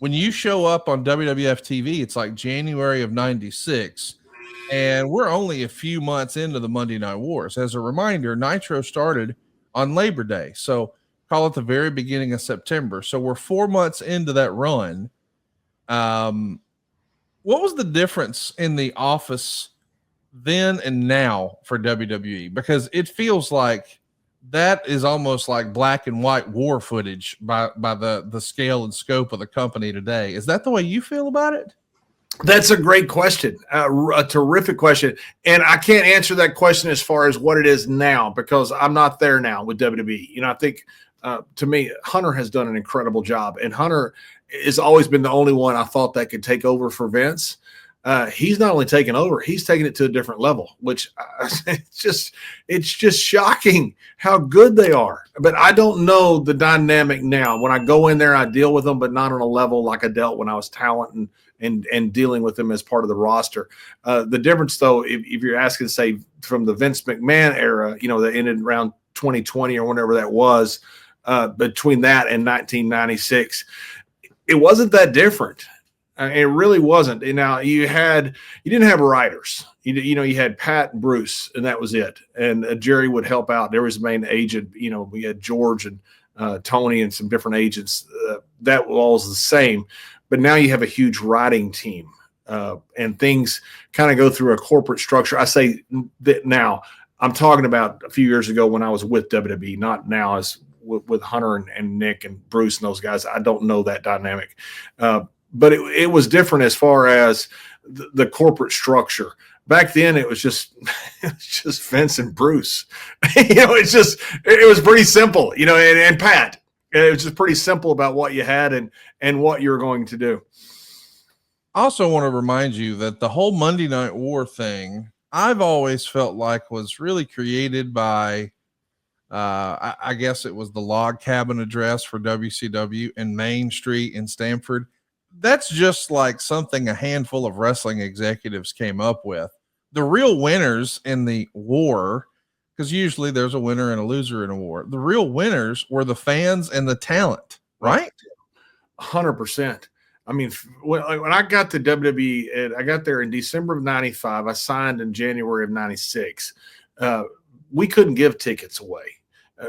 when you show up on WWF TV, it's like January of 96, and we're only a few months into the Monday Night Wars. As a reminder, Nitro started on Labor Day, so call it the very beginning of September. So we're 4 months into that run. What was the difference in the office then and now for WWE? Because it feels like that is almost like black and white war footage by the scale and scope of the company today. Is that the way you feel about it? That's a great question, a terrific question. And I can't answer that question as far as what it is now, because I'm not there now with WWE. I think to me, Hunter has done an incredible job, and Hunter has always been the only one I thought that could take over for Vince. He's not only taken over, he's taken it to a different level, which it's just shocking how good they are. But I don't know the dynamic now. When I go in there, I deal with them, but not on a level like I dealt when I was talent and dealing with them as part of the roster. The difference, though, if you're asking, say, from the Vince McMahon era, that ended around 2020 or whenever that was, between that and 1996, it wasn't that different. It really wasn't. And now you didn't have writers. You had Pat and Bruce, and that was it. And Jerry would help out. There was a main agent. We had George and Tony and some different agents. That was all the same. But now you have a huge writing team, and things kind of go through a corporate structure. I say that now. I'm talking about a few years ago when I was with WWE, not now as with Hunter and Nick and Bruce and those guys. I don't know that dynamic. But it was different as far as the corporate structure. Back then, it was just Vince and Bruce. It was pretty simple. And Pat. It was just pretty simple about what you had and what you were going to do. I also want to remind you that the whole Monday Night War thing, I've always felt like was really created by, I guess it was the log cabin address for WCW in Main Street in Stamford. That's just like something a handful of wrestling executives came up with. The real winners in the war, because usually there's a winner and a loser in a war. The real winners were the fans and the talent, right? 100%. I mean, when I got to WWE, and I got there in December of 95, I signed in January of 96. We couldn't give tickets away.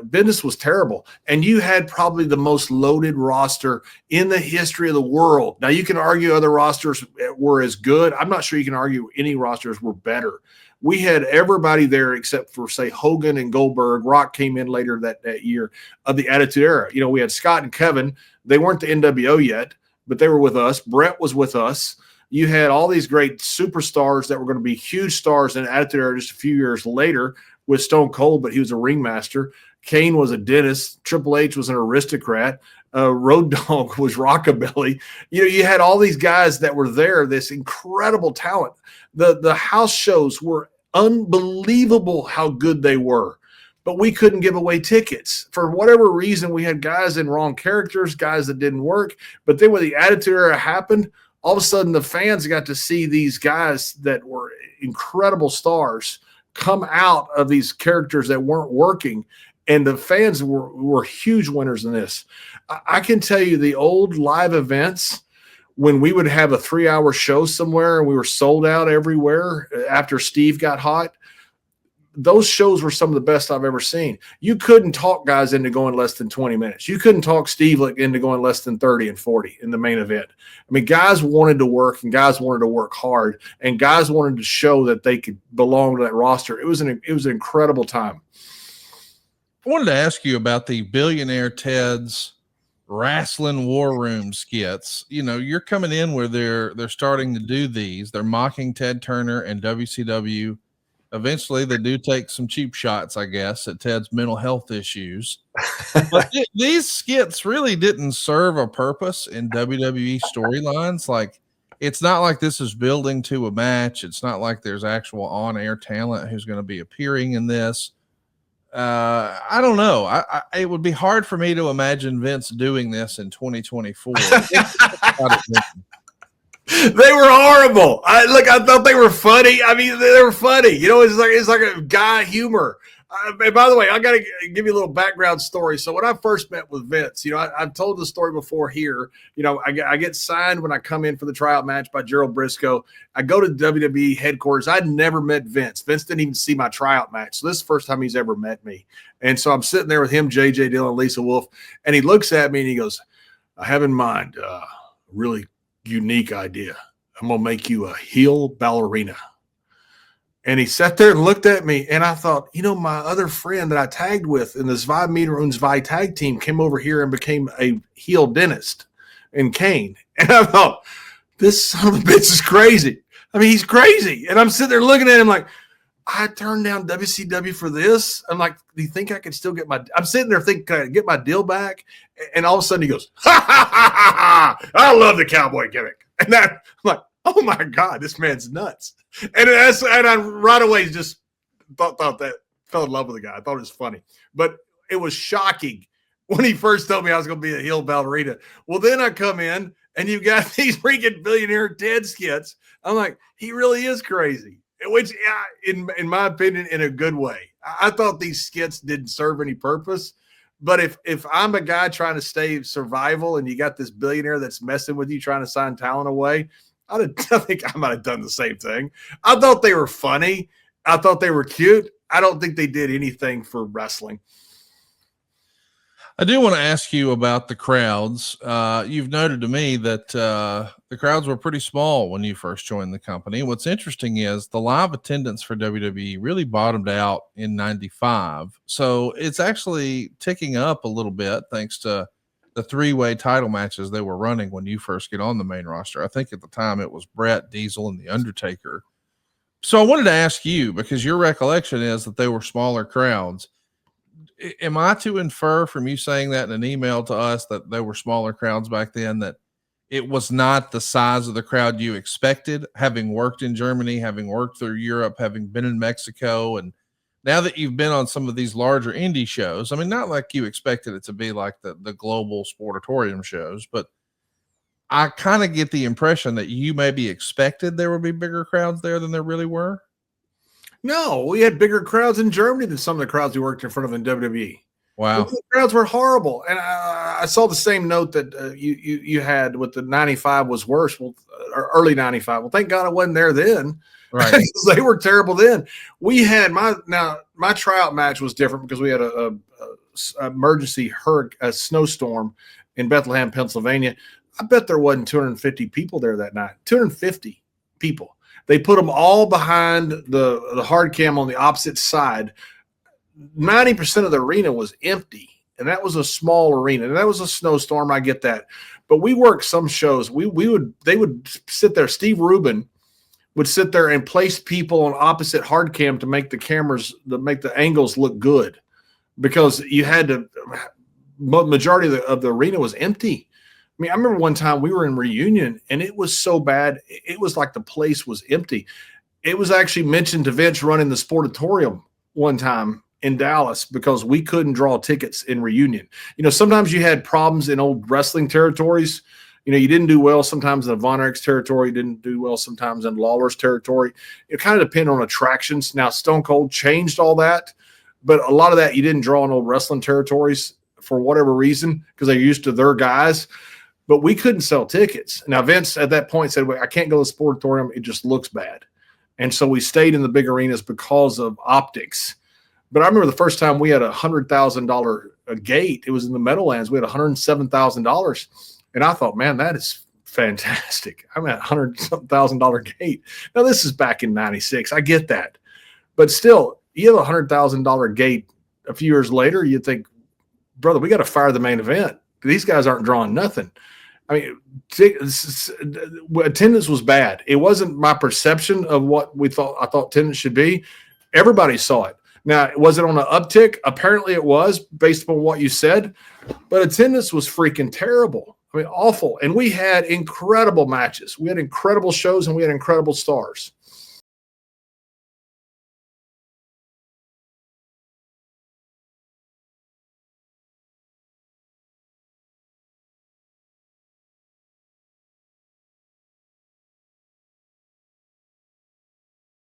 Business was terrible. And you had probably the most loaded roster in the history of the world. Now, you can argue other rosters were as good. I'm not sure you can argue any rosters were better. We had everybody there except for, say, Hogan and Goldberg. Rock came in later that year of the Attitude Era. We had Scott and Kevin. They weren't the NWO yet, but they were with us. Brett was with us. You had all these great superstars that were going to be huge stars in Attitude Era just a few years later with Stone Cold, but he was a ringmaster. Kane was a dentist. Triple H was an aristocrat. Road Dogg was rockabilly. You had all these guys that were there, this incredible talent. The house shows were unbelievable how good they were, but we couldn't give away tickets. For whatever reason, we had guys in wrong characters, guys that didn't work. But then when the Attitude Era happened, all of a sudden the fans got to see these guys that were incredible stars come out of these characters that weren't working. And the fans were huge winners in this. I can tell you the old live events, when we would have a 3-hour show somewhere and we were sold out everywhere after Steve got hot, those shows were some of the best I've ever seen. You couldn't talk guys into going less than 20 minutes. You couldn't talk Steve into going less than 30 and 40 in the main event. I mean, guys wanted to work, and guys wanted to work hard, and guys wanted to show that they could belong to that roster. It was an incredible time. I wanted to ask you about the Billionaire Ted's Wrestling War Room skits. You're coming in where they're starting to do these. They're mocking Ted Turner and WCW. Eventually, they do take some cheap shots, I guess, at Ted's mental health issues. But these skits really didn't serve a purpose in WWE storylines. Like, it's not like this is building to a match. It's not like there's actual on-air talent who's going to be appearing in this. I don't know. It would be hard for me to imagine Vince doing this in 2024. They were horrible. I thought they were funny. I mean, they were funny. It's like a guy humor. And by the way, I got to give you a little background story. So when I first met with Vince, I've told the story before here. I get signed when I come in for the tryout match by Gerald Briscoe. I go to WWE headquarters. I'd never met Vince. Vince didn't even see my tryout match. So this is the first time he's ever met me. And so I'm sitting there with him, JJ Dillon, Lisa Wolf, and he looks at me and he goes, I have in mind a really unique idea. I'm going to make you a heel ballerina. And he sat there and looked at me, and I thought, my other friend that I tagged with in the Zwei Meter und Zwei tag team came over here and became a heel dentist in Kane. And I thought, this son of a bitch is crazy. I mean, he's crazy. And I'm sitting there looking at him like, I turned down WCW for this. I'm like, do you think I could still get I'm sitting there thinking, can I get my deal back? And all of a sudden he goes, ha, ha, ha, ha, ha. I love the cowboy gimmick. And I'm like, oh my God, this man's nuts. And I right away just thought that, fell in love with the guy. I thought it was funny. But it was shocking when he first told me I was going to be a heel ballerina. Well, then I come in and you got these freaking Billionaire Ted skits. I'm like, he really is crazy. Which, in my opinion, in a good way. I thought these skits didn't serve any purpose. But if I'm a guy trying to stay survival and you got this billionaire that's messing with you, trying to sign talent away, I think I might have done the same thing. I thought they were funny. I thought they were cute. I don't think they did anything for wrestling. I do want to ask you about the crowds. You've noted to me that the crowds were pretty small when you first joined the company. What's interesting is the live attendance for WWE really bottomed out in 95. So it's actually ticking up a little bit thanks to the three-way title matches they were running when you first get on the main roster. I think at the time it was Brett, Diesel, and The Undertaker. So I wanted to ask you, because your recollection is that they were smaller crowds. Am I to infer from you saying that in an email to us that they were smaller crowds back then, that it was not the size of the crowd you expected, having worked in Germany, having worked through Europe, having been in Mexico, and now that you've been on some of these larger indie shows? I mean, not like you expected it to be like the global sportatorium shows, but I kind of get the impression that you maybe expected there would be bigger crowds there than there really were. No, we had bigger crowds in Germany than some of the crowds we worked in front of in WWE. Wow. The crowds were horrible. And I saw the same note that you had with the 95 was worse. Well, or early 95. Well, thank God I wasn't there then. Right. They were terrible then. We had my tryout match was different because we had a emergency a snowstorm in Bethlehem, Pennsylvania. I bet there wasn't 250 people there that night. 250 people. They put them all behind the hard cam on the opposite side. 90% of the arena was empty, and that was a small arena, and that was a snowstorm. I get that, but we worked some shows. They would sit there. Steve Rubin would sit there and place people on opposite hard cam to make the angles look good, because you had to. Majority of the arena was empty. I mean, I remember one time we were in Reunion, and it was so bad. It was like the place was empty. It was actually mentioned to Vince running the Sportatorium one time in Dallas because we couldn't draw tickets in Reunion. Sometimes you had problems in old wrestling territories. You didn't do well sometimes in the Von Erichs territory. You didn't do well sometimes in Lawler's territory. It kind of depended on attractions. Now, Stone Cold changed all that, but a lot of that you didn't draw in old wrestling territories for whatever reason because they're used to their guys. But we couldn't sell tickets. Now, Vince at that point said, I can't go to the Sportatorium. It just looks bad. And so we stayed in the big arenas because of optics. But I remember the first time we had $100,000 gate. It was in the Meadowlands. We had $107,000. And I thought, man, that is fantastic. I'm at $100,000 gate. Now, this is back in 96. I get that. But still, you have a $100,000 gate a few years later, you think, brother, we got to fire the main event. These guys aren't drawing nothing. I mean, attendance was bad. It wasn't my perception of what I thought attendance should be. Everybody saw it. Now, was it on an uptick? Apparently it was, based upon what you said. But attendance was freaking terrible. I mean, awful. And we had incredible matches. We had incredible shows, and we had incredible stars.